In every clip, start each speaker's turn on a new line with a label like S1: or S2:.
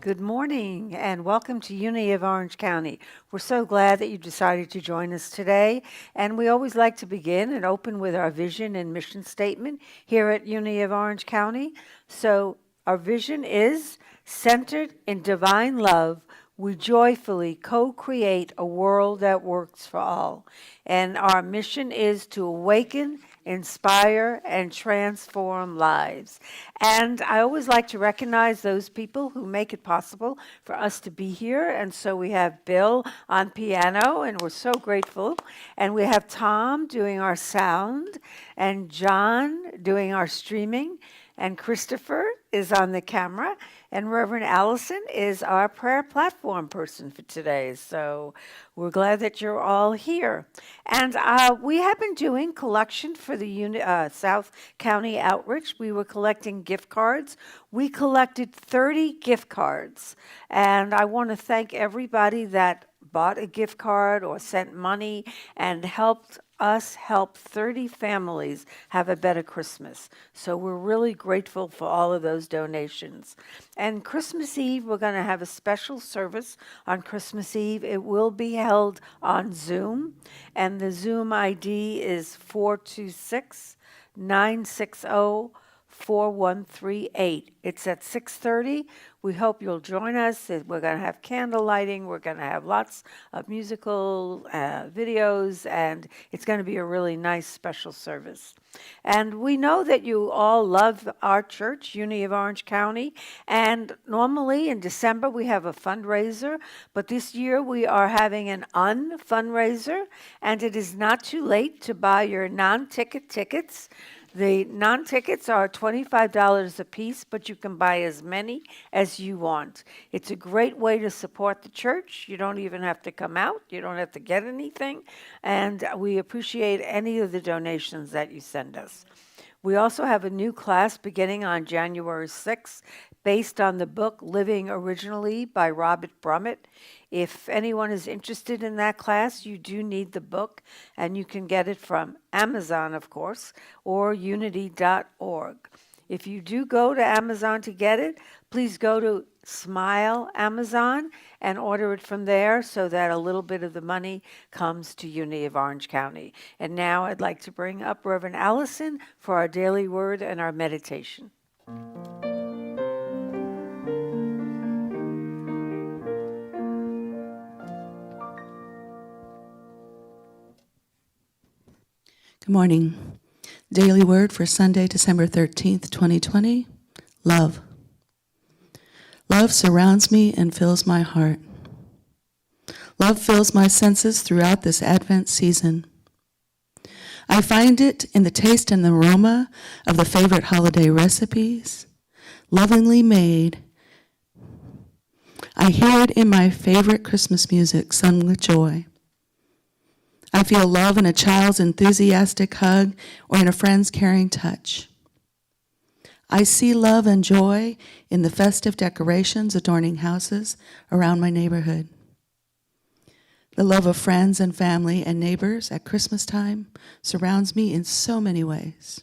S1: Good morning and welcome to Unity of Orange County. We're so glad that you decided to join us today. And we always like to begin and open with our vision and mission statement here at Unity of Orange County. So, our vision is centered in divine love. We joyfully co create a world that works for all. And our mission is to awaken, inspire, and transform lives. And I always like to recognize those people who make it possible for us to be here. And so we have Bill on piano, and we're so grateful. And we have Tom doing our sound, and John doing our streaming, and Christopher is on the camera, and Reverend Allison is our prayer platform person for today. So we're glad that you're all here. And we have been doing collection for the South County Outreach. We were collecting gift cards. We collected 30 gift cards. And I want to thank everybody that bought a gift card or sent money and helped us help 30 families have a better Christmas. So we're really grateful for all of those donations. And Christmas Eve, we're going to have a special service on Christmas Eve. It will be held on Zoom, and the Zoom ID is 426 960 4138. It's at 6:30. We hope you'll join us. We're going to have candle lighting. We're going to have lots of musical videos, and it's going to be a really nice special service. And we know that you all love our church, Unity of Orange County. And normally in December we have a fundraiser, but this year we are having an fundraiser, and it is not too late to buy your non-ticket tickets. The non-tickets are $25 a piece, but you can buy as many as you want. It's a great way to support the church. You don't even have to come out. You don't have to get anything. And we appreciate any of the donations that you send us. We also have a new class beginning on January 6th based on the book Living Originally by Robert Brummett. If anyone is interested in that class, you do need the book, and you can get it from Amazon, of course, or unity.org. If you do go to Amazon to get it, please go to Smile Amazon and order it from there so that a little bit of the money comes to Unity of Orange County. And now I'd like to bring up Reverend Allison for our daily word and our meditation.
S2: Good morning. Daily word for Sunday, December 13th, 2020. Love. Love surrounds me and fills my heart. Love fills my senses throughout this Advent season. I find it in the taste and the aroma of the favorite holiday recipes, lovingly made. I hear it in my favorite Christmas music sung with joy. I feel love in a child's enthusiastic hug or in a friend's caring touch. I see love and joy in the festive decorations adorning houses around my neighborhood. The love of friends and family and neighbors at Christmas time surrounds me in so many ways.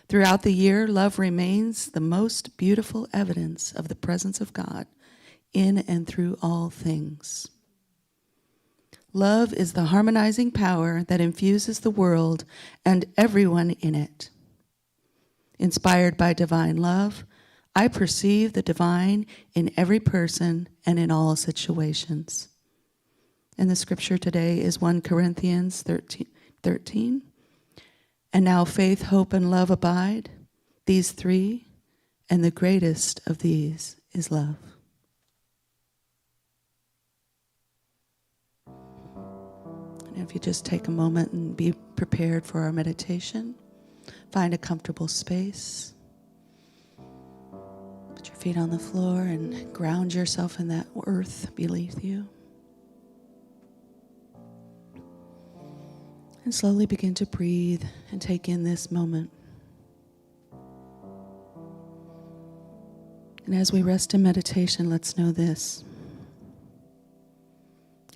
S2: Throughout the year, love remains the most beautiful evidence of the presence of God in and through all things. Love is the harmonizing power that infuses the world and everyone in it. Inspired by divine love, I perceive the divine in every person and in all situations. And the scripture today is 1 Corinthians 13. And now faith, hope, and love abide, these three, and the greatest of these is love. And if you just take a moment and be prepared for our meditation, find a comfortable space. Put your feet on the floor and ground yourself in that earth beneath you. And slowly begin to breathe and take in this moment. And as we rest in meditation, let's know this.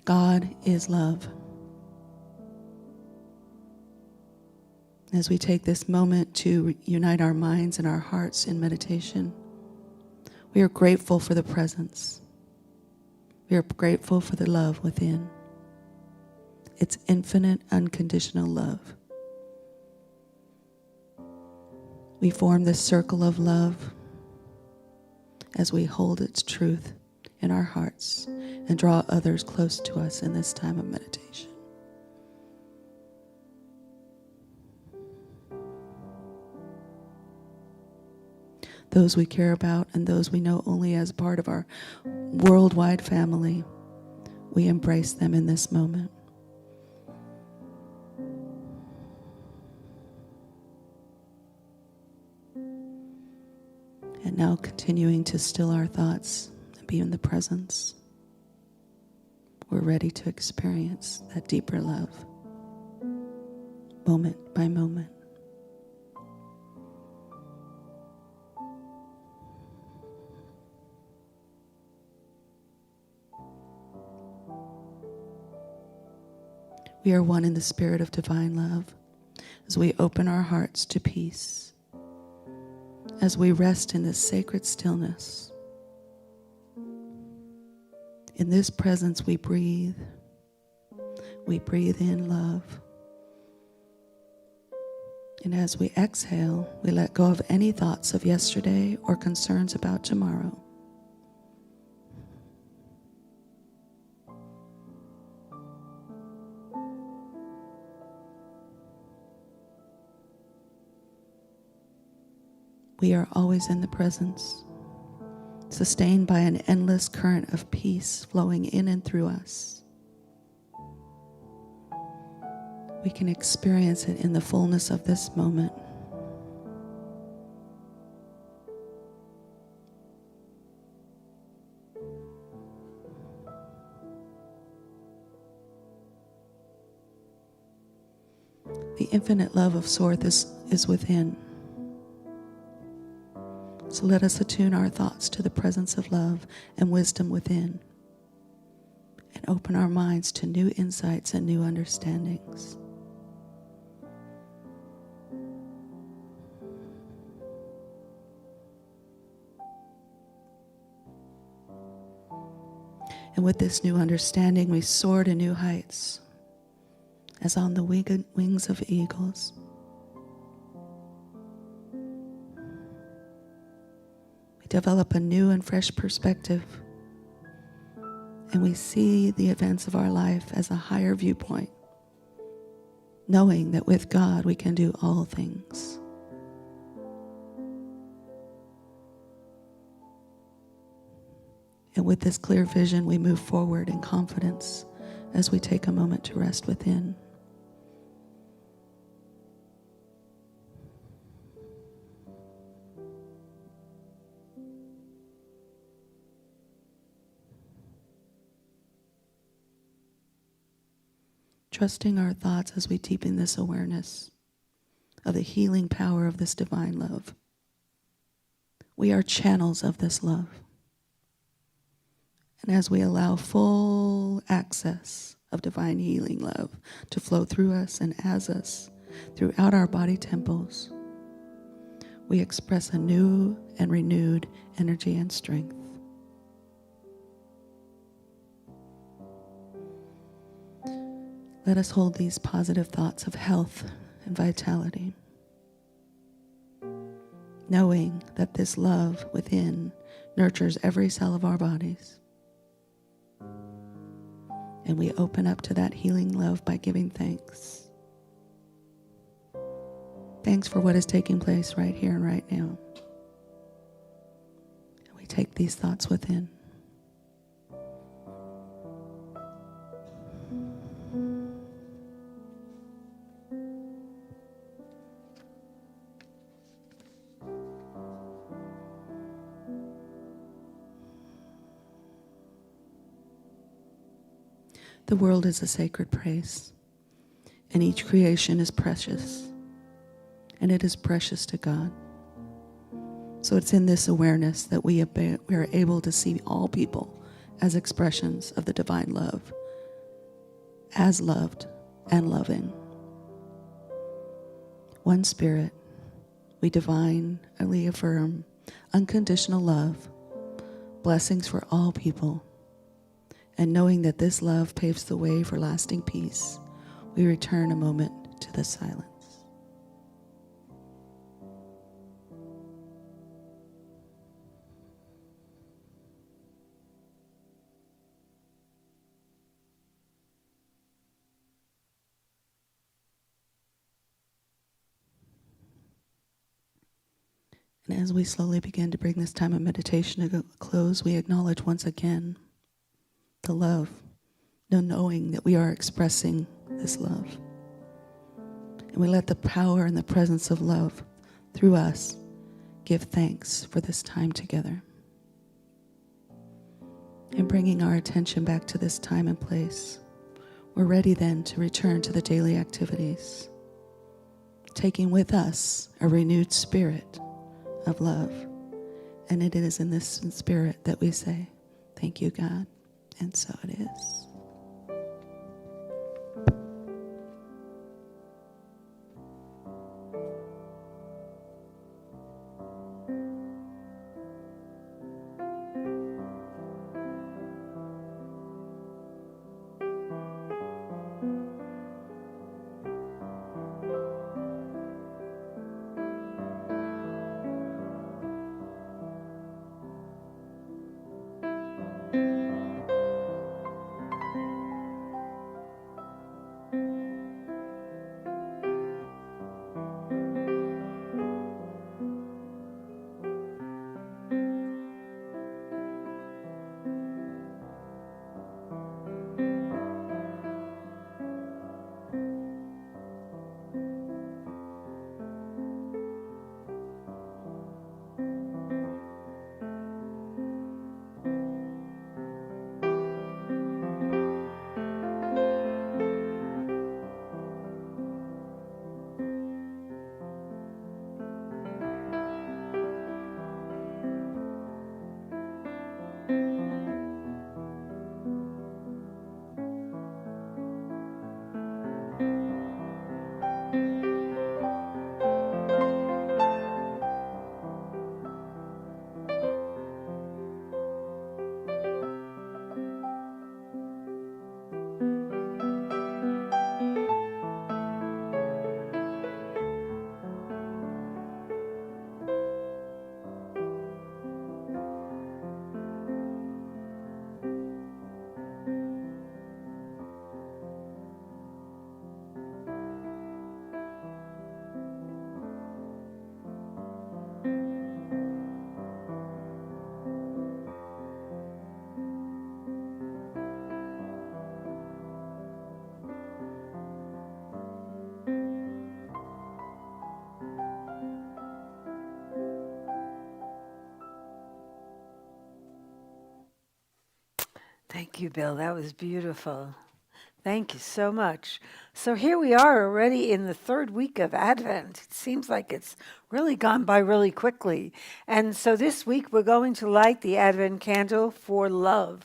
S2: God is love. As we take this moment to unite our minds and our hearts in meditation, We are grateful for the presence. We are grateful for the love within. It's infinite, unconditional love. We form this circle of love as we hold its truth in our hearts and draw others close to us in this time of meditation. Those we care about and those we know only as part of our worldwide family, we embrace them in this moment. And now continuing to still our thoughts and be in the presence, we're ready to experience that deeper love, moment by moment. We are one in the spirit of divine love as we open our hearts to peace, as we rest in this sacred stillness. In this presence we breathe in love. And as we exhale, we let go of any thoughts of yesterday or concerns about tomorrow. We are always in the presence, sustained by an endless current of peace flowing in and through us. We can experience it in the fullness of this moment. The infinite love of Source is within. So let us attune our thoughts to the presence of love and wisdom within, and open our minds to new insights and new understandings. And with this new understanding, we soar to new heights, as on the wings of eagles. Develop a new and fresh perspective, and we see the events of our life as a higher viewpoint, knowing that with God we can do all things. And with this clear vision, we move forward in confidence as we take a moment to rest within. Trusting our thoughts as we deepen this awareness of the healing power of this divine love. We are channels of this love. And as we allow full access of divine healing love to flow through us and as us throughout our body temples, we express a new and renewed energy and strength. Let us hold these positive thoughts of health and vitality, knowing that this love within nurtures every cell of our bodies. And we open up to that healing love by giving thanks. Thanks for what is taking place right here and right now. And we take these thoughts within. The world is a sacred place, and each creation is precious, and it is precious to God. So it's in this awareness that we are able to see all people as expressions of the divine love, as loved and loving. One spirit, we divinely affirm unconditional love blessings for all people. And knowing that this love paves the way for lasting peace, we return a moment to the silence. And as we slowly begin to bring this time of meditation to a close, we acknowledge once again the love, the knowing that we are expressing this love. And we let the power and the presence of love through us give thanks for this time together. And bringing our attention back to this time and place, we're ready then to return to the daily activities, taking with us a renewed spirit of love. And it is in this spirit that we say, thank you, God. And so it is.
S1: Thank you, Bill. That was beautiful. Thank you so much. So here we are already in the third week of Advent. It seems like it's really gone by really quickly. And so this week we're going to light the Advent candle for love.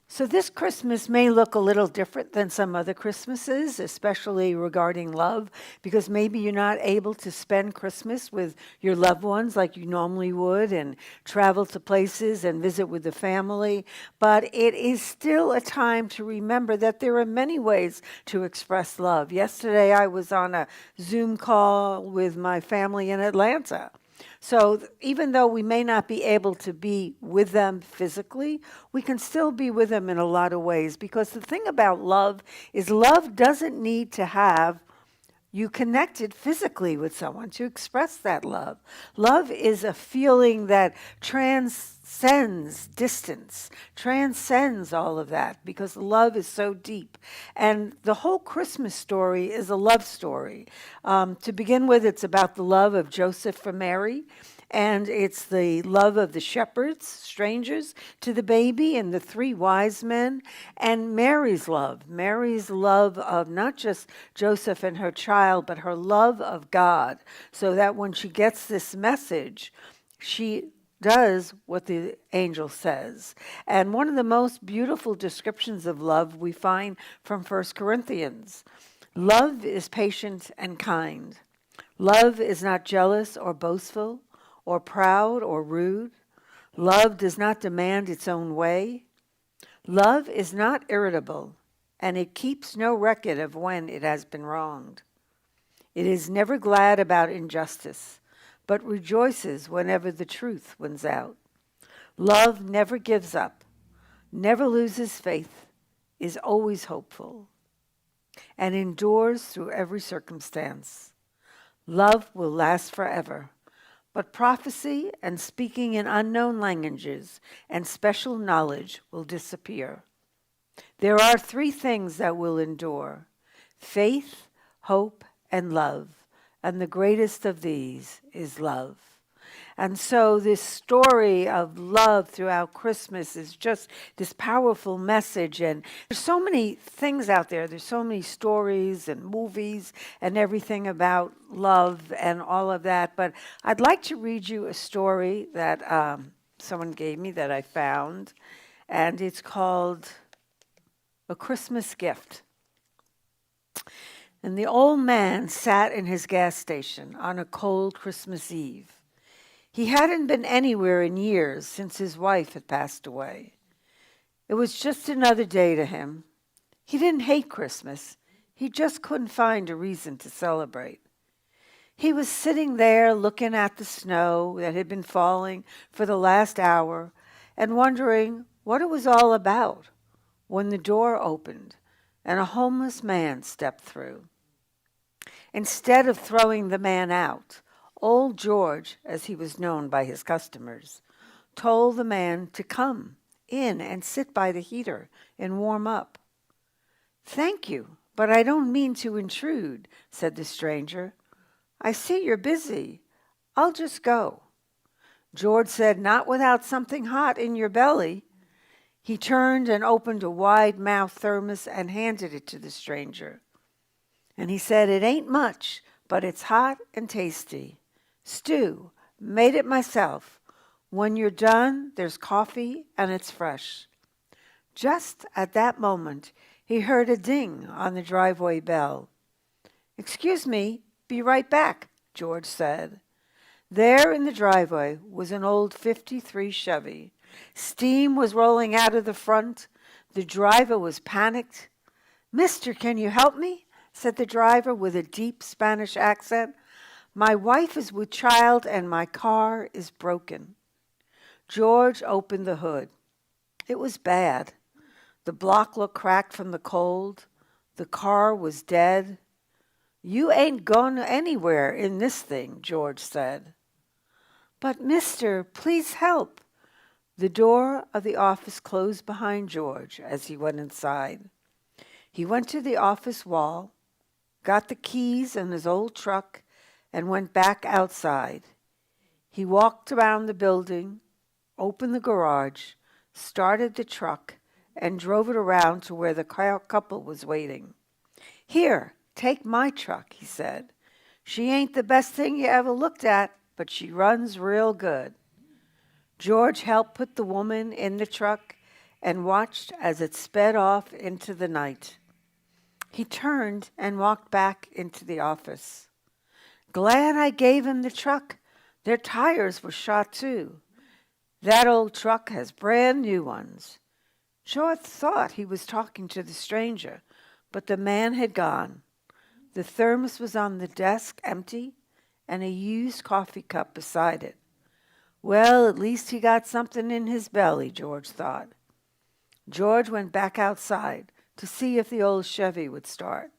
S1: So this Christmas may look a little different than some other Christmases, especially regarding love, because maybe you're not able to spend Christmas with your loved ones like you normally would and travel to places and visit with the family. But it is still a time to remember that there are many ways to express love. Yesterday I was on a Zoom call with my family in Atlanta. So even though we may not be able to be with them physically, we can still be with them in a lot of ways. Because the thing about love is love doesn't need to have you connected physically with someone to express that love. Love is a feeling that transcends distance, transcends all of that, because love is so deep. And the whole Christmas story is a love story. To begin with, it's about the love of Joseph for Mary. And it's the love of the shepherds, strangers, to the baby and the three wise men, and Mary's love of not just Joseph and her child, but her love of God, so that when she gets this message, she does what the angel says. And one of the most beautiful descriptions of love we find from 1 Corinthians. Love is patient and kind. Love is not jealous or boastful or proud or rude. Love does not demand its own way. Love is not irritable, and it keeps no record of when it has been wronged. It is never glad about injustice, but rejoices whenever the truth wins out. Love never gives up, never loses faith, is always hopeful, and endures through every circumstance. Love will last forever, but prophecy and speaking in unknown languages and special knowledge will disappear. There are three things that will endure: faith, hope, and love. And the greatest of these is love. And so this story of love throughout Christmas is just this powerful message. And there's so many things out there. There's so many stories and movies and everything about love and all of that. But I'd like to read you a story that someone gave me that I found. And it's called A Christmas Gift. And the old man sat in his gas station on a cold Christmas Eve. He hadn't been anywhere in years since his wife had passed away. It was just another day to him. He didn't hate Christmas. He just couldn't find a reason to celebrate. He was sitting there looking at the snow that had been falling for the last hour and wondering what it was all about when the door opened and a homeless man stepped through. Instead of throwing the man out, Old George, as he was known by his customers, told the man to come in and sit by the heater and warm up. "Thank you, but I don't mean to intrude," said the stranger. "I see you're busy. I'll just go." George said, "Not without something hot in your belly." He turned and opened a wide-mouthed thermos and handed it to the stranger. And he said, "It ain't much, but it's hot and tasty. Stew, made it myself. When you're done, there's coffee and it's fresh." Just at that moment, he heard a ding on the driveway bell. "Excuse me, be right back," George said. There in the driveway was an old '53 Chevy. Steam was rolling out of the front. The driver was panicked. "Mister, can you help me?" said the driver with a deep Spanish accent. "My wife is with child and my car is broken." George opened the hood. It was bad. The block looked cracked from the cold. The car was dead. "You ain't going anywhere in this thing," George said. "But mister, please help." The door of the office closed behind George as he went inside. He went to the office wall, got the keys in his old truck, and went back outside. He walked around the building, opened the garage, started the truck, and drove it around to where the couple was waiting. "Here, take my truck," he said. "She ain't the best thing you ever looked at, but she runs real good." George helped put the woman in the truck and watched as it sped off into the night. He turned and walked back into the office. "Glad I gave him the truck. Their tires were shot too. That old truck has brand new ones." George thought he was talking to the stranger, but the man had gone. The thermos was on the desk, empty, and a used coffee cup beside it. Well, at least he got something in his belly, George thought. George went back outside to see if the old Chevy would start.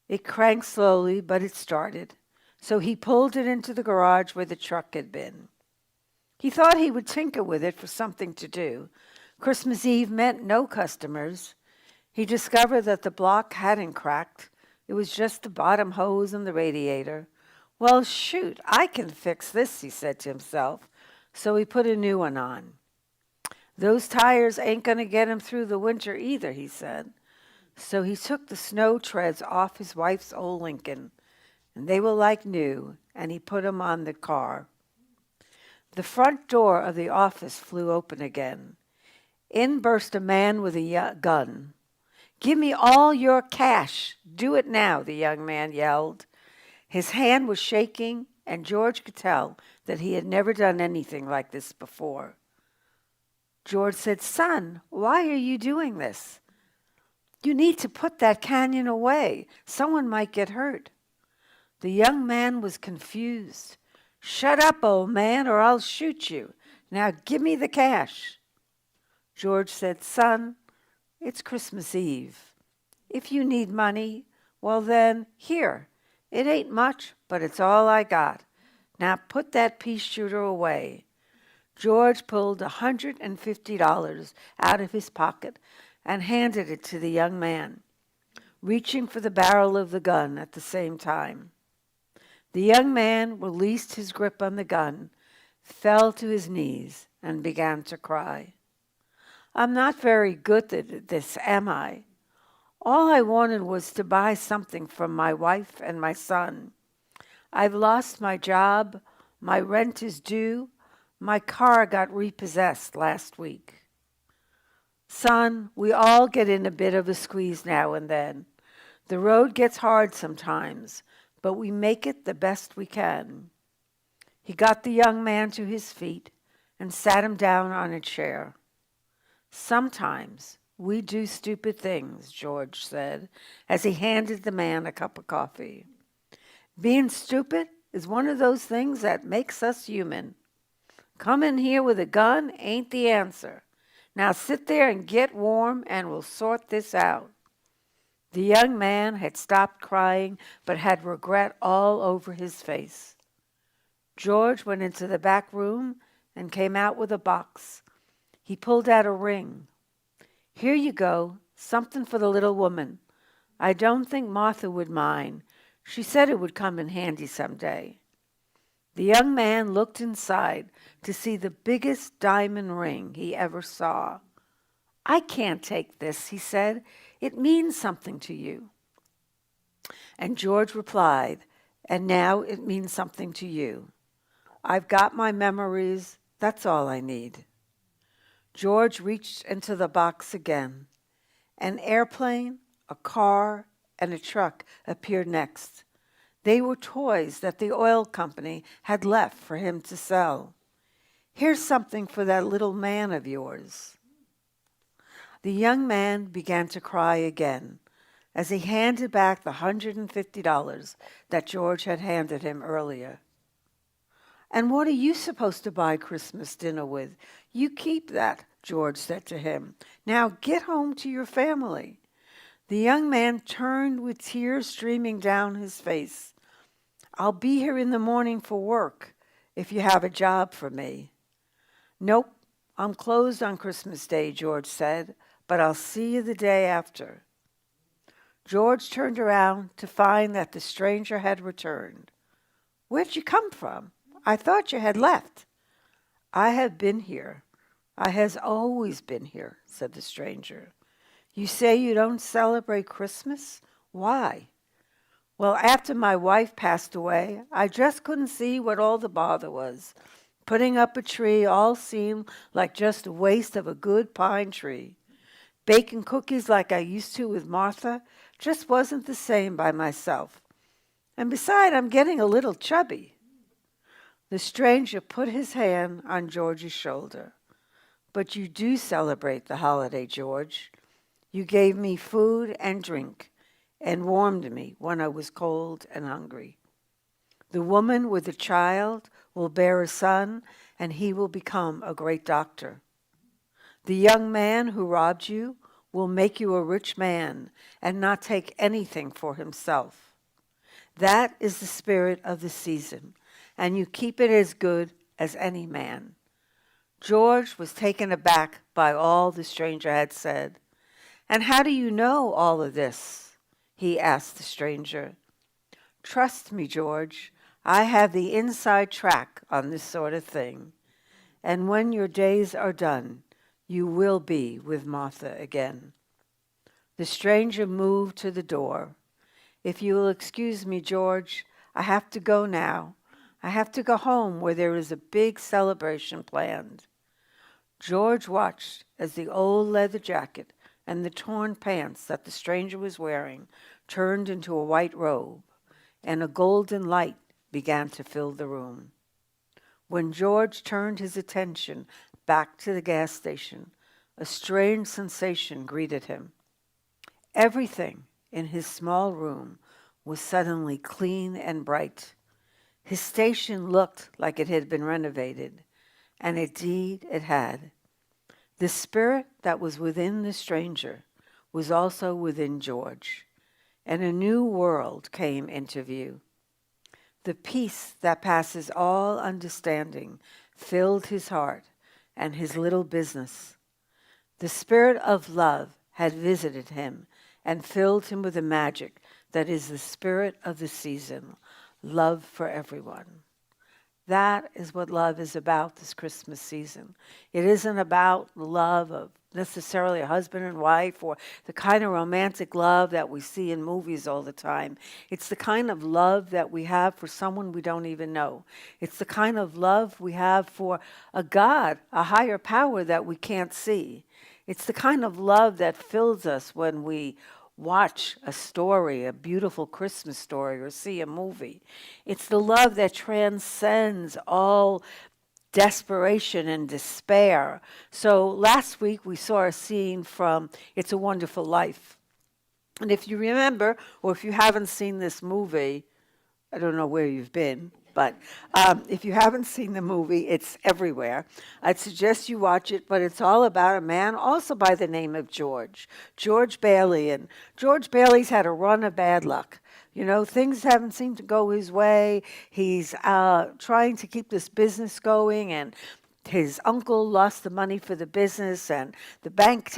S1: It cranked slowly, but it started, so he pulled it into the garage where the truck had been. He thought he would tinker with it for something to do. Christmas Eve meant no customers. He discovered that the block hadn't cracked. It was just the bottom hose and the radiator. "Well, shoot, I can fix this," he said to himself. So he put a new one on. "Those tires ain't going to get him through the winter either," he said. So he took the snow treads off his wife's old Lincoln, and they were like new, and he put them on the car. The front door of the office flew open again. In burst a man with a gun. "Give me all your cash. Do it now," the young man yelled. His hand was shaking, and George could tell that he had never done anything like this before. George said, "Son, why are you doing this? You need to put that canyon away. Someone might get hurt." The young man was confused. "Shut up, old man, or I'll shoot you. Now give me the cash." George said, "Son, it's Christmas Eve. If you need money, well then, here. It ain't much, but it's all I got. Now put that pea shooter away." George pulled $150 out of his pocket and handed it to the young man, reaching for the barrel of the gun at the same time. The young man released his grip on the gun, fell to his knees, and began to cry. "I'm not very good at this, am I? All I wanted was to buy something for my wife and my son. I've lost my job, my rent is due, my car got repossessed last week." "Son, we all get in a bit of a squeeze now and then. The road gets hard sometimes, but we make it the best we can." He got the young man to his feet and sat him down on a chair. "Sometimes we do stupid things," George said, as he handed the man a cup of coffee. "Being stupid is one of those things that makes us human. Coming here with a gun ain't the answer. Now sit there and get warm, and we'll sort this out." The young man had stopped crying, but had regret all over his face. George went into the back room and came out with a box. He pulled out a ring. "Here you go, something for the little woman. I don't think Martha would mind. She said it would come in handy someday." The young man looked inside to see the biggest diamond ring he ever saw. "I can't take this," he said. "It means something to you." And George replied, "And now it means something to you. I've got my memories. That's all I need." George reached into the box again. An airplane, a car, and a truck appeared next. They were toys that the oil company had left for him to sell. "Here's something for that little man of yours." The young man began to cry again as he handed back the $150 that George had handed him earlier. "And what are you supposed to buy Christmas dinner with? You keep that," George said to him. "Now get home to your family." The young man turned with tears streaming down his face. "I'll be here in the morning for work if you have a job for me." "Nope, I'm closed on Christmas Day," George said, "but I'll see you the day after." George turned around to find that the stranger had returned. "Where'd you come from? I thought you had left." "I have been here. I has always been here," said the stranger. "You say you don't celebrate Christmas? Why?" "Well, after my wife passed away, I just couldn't see what all the bother was. Putting up a tree all seemed like just a waste of a good pine tree. Baking cookies like I used to with Martha just wasn't the same by myself. And beside, I'm getting a little chubby." The stranger put his hand on George's shoulder. "But you do celebrate the holiday, George. You gave me food and drink and warmed me when I was cold and hungry. The woman with the child will bear a son, and he will become a great doctor. The young man who robbed you will make you a rich man and not take anything for himself. That is the spirit of the season, and you keep it as good as any man." George was taken aback by all the stranger had said. "And how do you know all of this?" he asked the stranger. "Trust me, George, I have the inside track on this sort of thing. And when your days are done, you will be with Martha again." The stranger moved to the door. "If you will excuse me, George, I have to go now. I have to go home where there is a big celebration planned." George watched as the old leather jacket and the torn pants that the stranger was wearing turned into a white robe, and a golden light began to fill the room. When George turned his attention back to the gas station, a strange sensation greeted him. Everything in his small room was suddenly clean and bright. His station looked like it had been renovated, and indeed it had. The spirit that was within the stranger was also within George, and a new world came into view. The peace that passes all understanding filled his heart and his little business. The spirit of love had visited him and filled him with the magic that is the spirit of the season, love for everyone. That is what love is about this Christmas season. It isn't about the love of necessarily a husband and wife or the kind of romantic love that we see in movies all the time. It's the kind of love that we have for someone we don't even know. It's the kind of love we have for a God, a higher power that we can't see. It's the kind of love that fills us when we watch a story, a beautiful Christmas story, or see a movie. It's the love that transcends all desperation and despair. So last week we saw a scene from It's a Wonderful Life. And if you remember, or if you haven't seen this movie, I don't know where you've been, but if you haven't seen the movie, it's everywhere. I'd suggest you watch it, but it's all about a man also by the name of George Bailey. And George Bailey's had a run of bad luck. You know, things haven't seemed to go his way. He's trying to keep this business going, and his uncle lost the money for the business, and the bank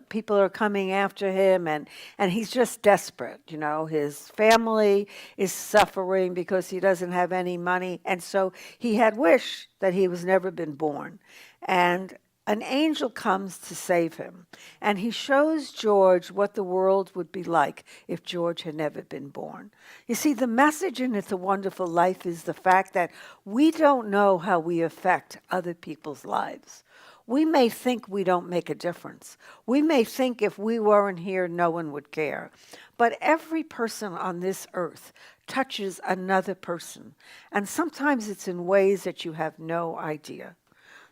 S1: people are coming after him, and he's just desperate. You know, his family is suffering because he doesn't have any money, and so he had wished that he was never been born. And an angel comes to save him, and he shows George what the world would be like if George had never been born. You see, the message in It's a Wonderful Life is the fact that we don't know how we affect other people's lives. We may think we don't make a difference. We may think if we weren't here, no one would care. But every person on this earth touches another person, and sometimes it's in ways that you have no idea.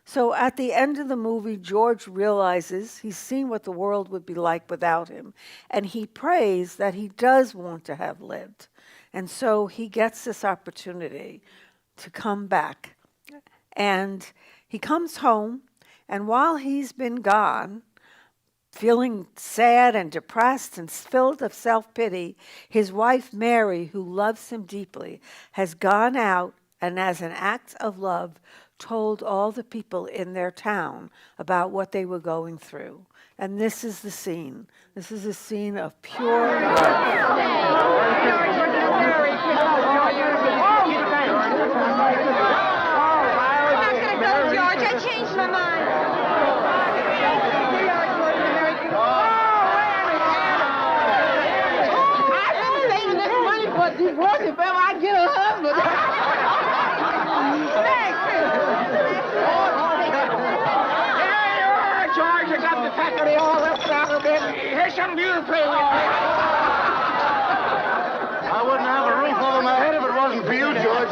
S1: So at the end of the movie, George realizes he's seen what the world would be like without him, and he prays that he does want to have lived. And so he gets this opportunity to come back. And he comes home, and while he's been gone, feeling sad and depressed and filled of self-pity, his wife Mary, who loves him deeply, has gone out and as an act of love told all the people in their town about what they were going through. And this is the scene. This is a scene of pure love.
S3: George, I changed my mind. I'm saving this money for a divorce if ever I get a husband. George, you got the faculty all left out of it. Here's some beautiful play with.
S4: I wouldn't have a roof over my head if it wasn't for you, George.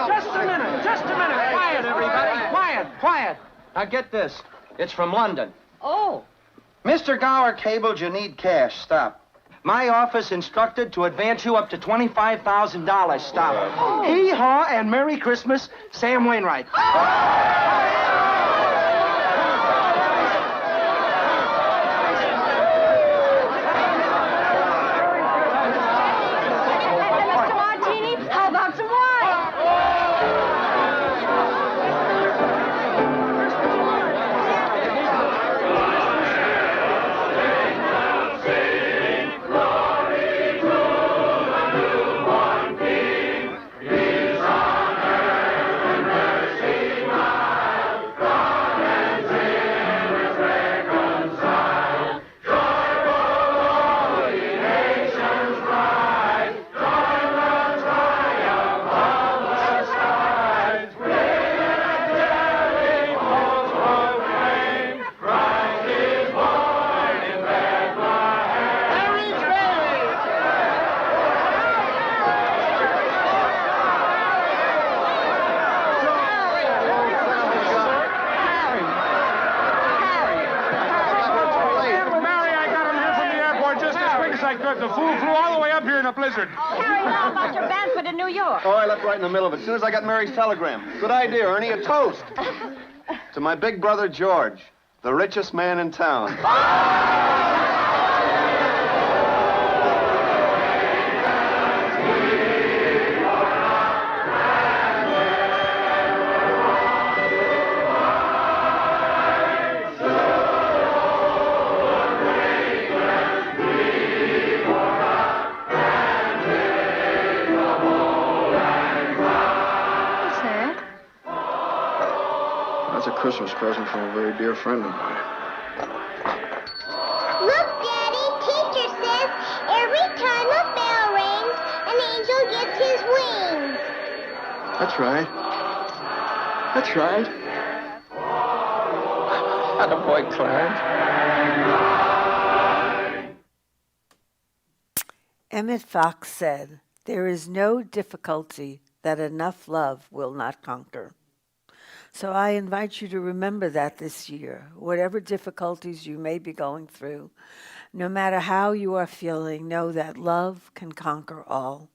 S5: Just a minute, just a minute. Quiet, everybody. Quiet, quiet. Now get this. It's from London.
S3: Oh.
S4: Mr. Gower cabled you need cash. Stop.
S5: My office instructed to advance you up to $25,000. Stop. Hee-haw and Merry Christmas, Sam Wainwright.
S3: Mr. Martini, how about some wine?
S4: lizard.
S3: Oh, Harry, how about your banquet in New York?
S4: Oh, I left right in the middle of it. As soon as I got Mary's telegram. Good idea, Ernie. A toast. To my big brother, George, the richest man in town.
S3: What's that?
S4: That's a Christmas present from a very dear friend of mine.
S6: Look, Daddy, teacher says every time a bell rings, an angel gets his wings.
S4: That's right. That's right. Attaboy, Clarence.
S1: Emmett Fox said, "There is no difficulty that enough love will not conquer." So I invite you to remember that this year, whatever difficulties you may be going through, no matter how you are feeling, know that love can conquer all.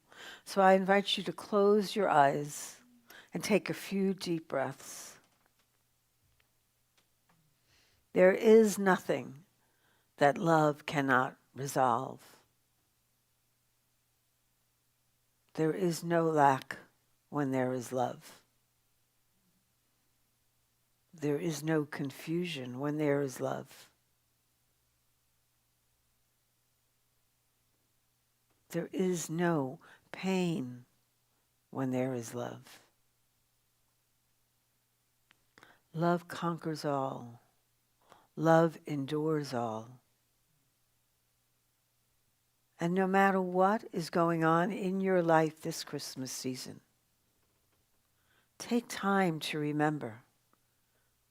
S1: So I invite you to close your eyes and take a few deep breaths. There is nothing that love cannot resolve. There is no lack when there is love. There is no confusion when there is love. There is no pain when there is love. Love conquers all. Love endures all. And no matter what is going on in your life this Christmas season, take time to remember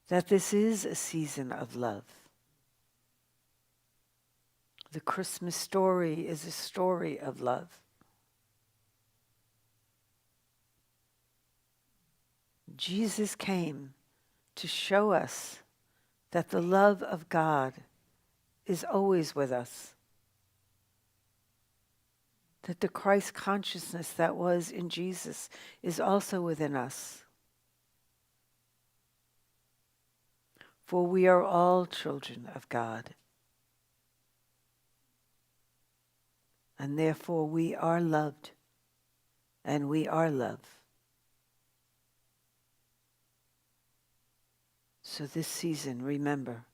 S1: that this is a season of love. The Christmas story is a story of love. Jesus came to show us that the love of God is always with us. That the Christ consciousness that was in Jesus is also within us. For we are all children of God. And therefore we are loved, and we are love. So this season, remember,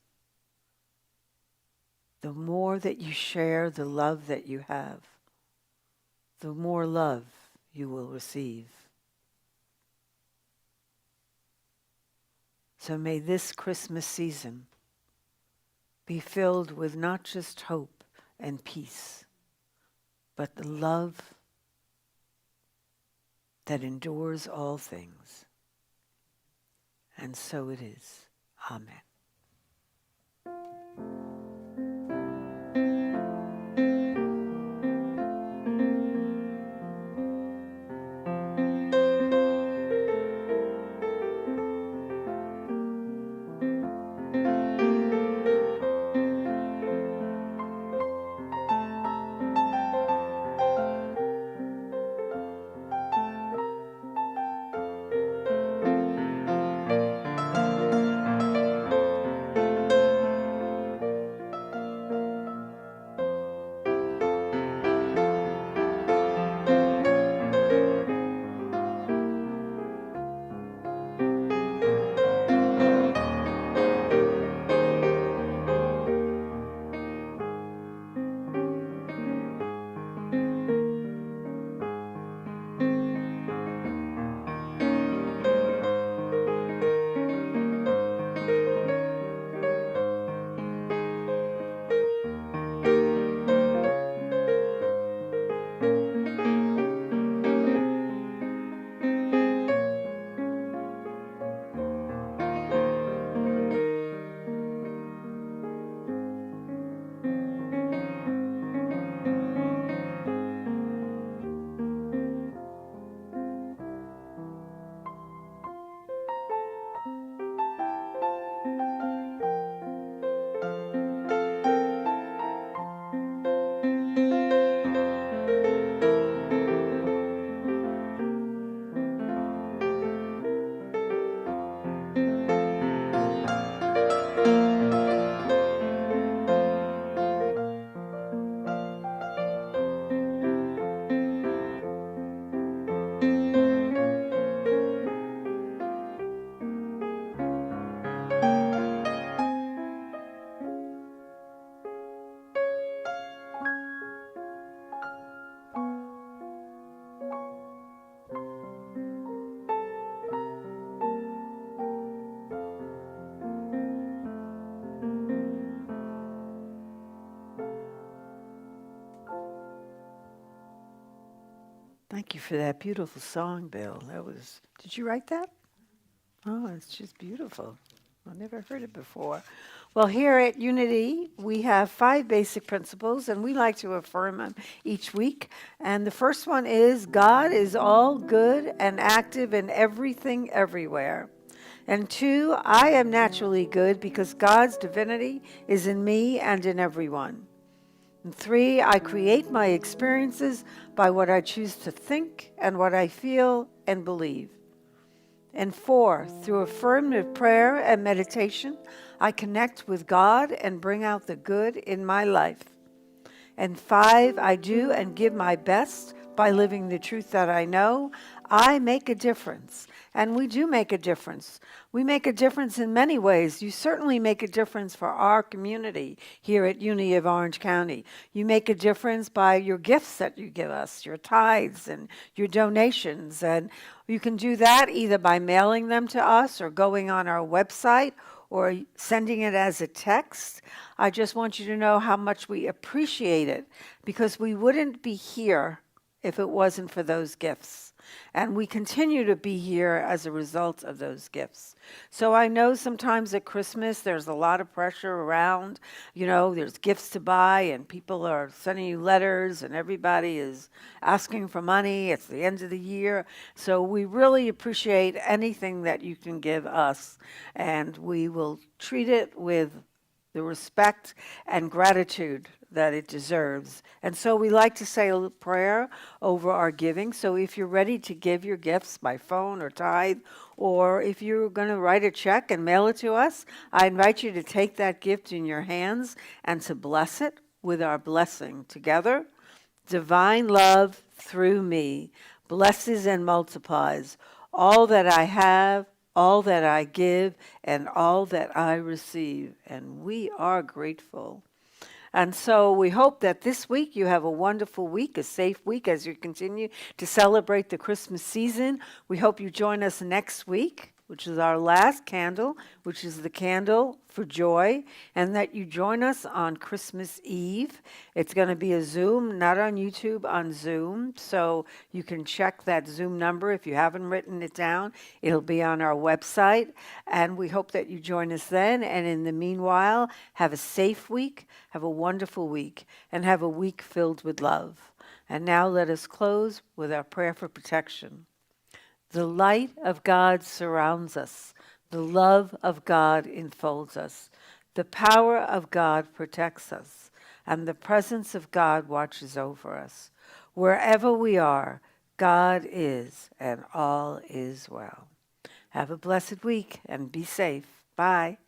S1: the more that you share the love that you have, the more love you will receive. So may this Christmas season be filled with not just hope and peace, but the love that endures all things. And so it is. Amen. for that beautiful song, Bill. Did you write that? Oh, it's just beautiful. I've never heard it before. Well, here at Unity, we have 5 basic principles, and we like to affirm them each week. And the first one is God is all good and active in everything, everywhere. And 2, I am naturally good because God's divinity is in me and in everyone. And 3, I create my experiences by what I choose to think and what I feel and believe. And 4, through affirmative prayer and meditation, I connect with God and bring out the good in my life. And 5, I do and give my best by living the truth that I know. I make a difference. And we do make a difference. We make a difference in many ways. You certainly make a difference for our community here at Unity of Orange County. You make a difference by your gifts that you give us, your tithes and your donations. And you can do that either by mailing them to us or going on our website or sending it as a text. I just want you to know how much we appreciate it, because we wouldn't be here if it wasn't for those gifts. And we continue to be here as a result of those gifts. So I know sometimes at Christmas there's a lot of pressure around. There's gifts to buy and people are sending you letters and everybody is asking for money. It's the end of the year. So we really appreciate anything that you can give us, and we will treat it with the respect and gratitude that it deserves. And so we like to say a prayer over our giving. So if you're ready to give your gifts by phone or tithe, or if you're going to write a check and mail it to us, I invite you to take that gift in your hands and to bless it with our blessing together. Divine love through me blesses and multiplies all that I have, all that I give, and all that I receive. And we are grateful. And so we hope that this week you have a wonderful week, a safe week as you continue to celebrate the Christmas season. We hope you join us next week, which is our last candle, which is the candle for joy, and that you join us on Christmas Eve. It's going to be a Zoom, not on YouTube, on Zoom. So you can check that Zoom number if you haven't written it down. It'll be on our website. And we hope that you join us then. And in the meanwhile, have a safe week, have a wonderful week, and have a week filled with love. And now let us close with our prayer for protection. The light of God surrounds us. The love of God enfolds us. The power of God protects us. And the presence of God watches over us. Wherever we are, God is, and all is well. Have a blessed week and be safe. Bye.